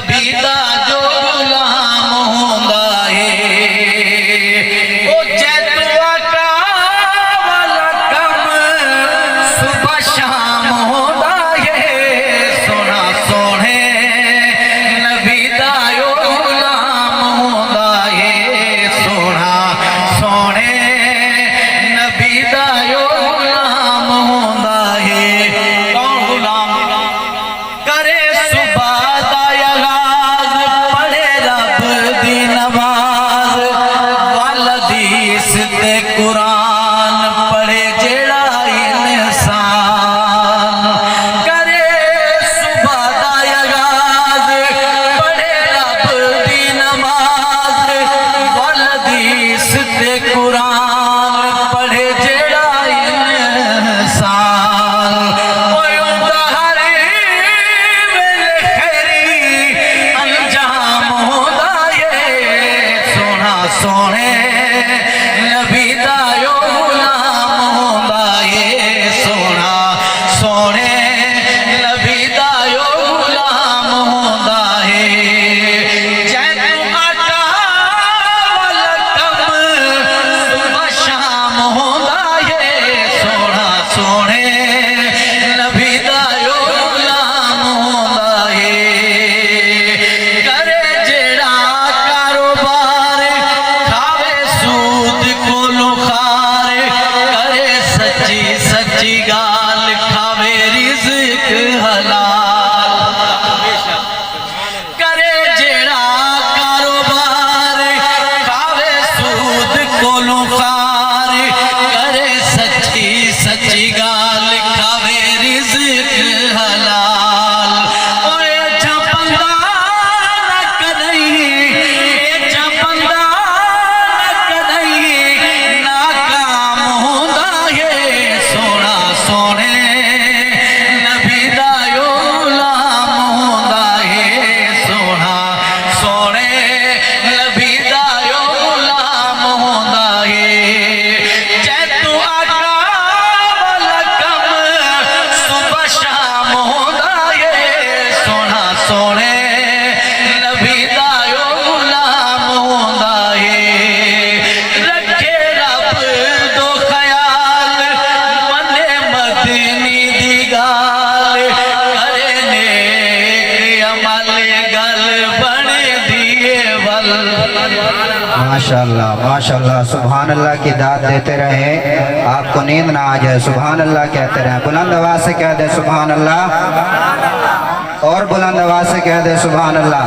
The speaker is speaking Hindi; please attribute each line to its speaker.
Speaker 1: नबी दा जो गुलाम होंदा है ओ जैतू आका वाला कम सुबह शाम होंदा है। सोना सोने नबी दा जो गुलाम होंदा है। सोना सोने नबी दा जो गुलाम होंदा है। कौन गुलाम करे सुबह दा आगाज पढ़े रब दी नमाज वल हदीस ते कुरान पढ़े जेड़ा इंसान करे सुबह दा आगाज पढ़े रब दी नमाज वल हदीस ते कुरान पढ़े जेड़ा इंसान ओए उंदा हर वेले खैरी अंजाम होंदा है। सोना सोने नबी दा जो गुलाम होंदा है। सोना सोने नबी दा जो गुलाम होंदा है। जैतू आका वाला कम सुबह शाम होंदा है। सोना सोने नबी दा जो गुलाम होंदा है। करे जेड़ा कारोबार खावे सूद कोलो खार करे सच्ची सच्ची गाल खावे रिज़्क हलाल करे जेड़ा कारोबार खावे सूद कोलो खार करे सच्ची सच्ची गाल खावे रिज़्क हलाल। ओए अच्छा बंदा ना कदई अच्छा बंदा ना कदई नाकाम होंदा है। सोना सोने नबी दा जो गुलाम होंदा है। सोना सोने नबी दा जो गुलाम होंदा है। जैतू आका वाला कम सुबह शाम होंदा है। सोना सोने नबी दा जो गुलाम होंदा है। रखे रब दो ख्याल मने मदनी दी गाल करे नेक अमल गल बने दिए वल।
Speaker 2: माशाअल्लाह माशाअल्लाह सुभान अल्लाह की दाद देते रहे, आपको नींद ना आ जाए। सुभान अल्लाह कहते रहे, बुलंद आवाज से कह दे सुभान अल्लाह, और बुलंद आवाज से कह दे सुभान अल्लाह।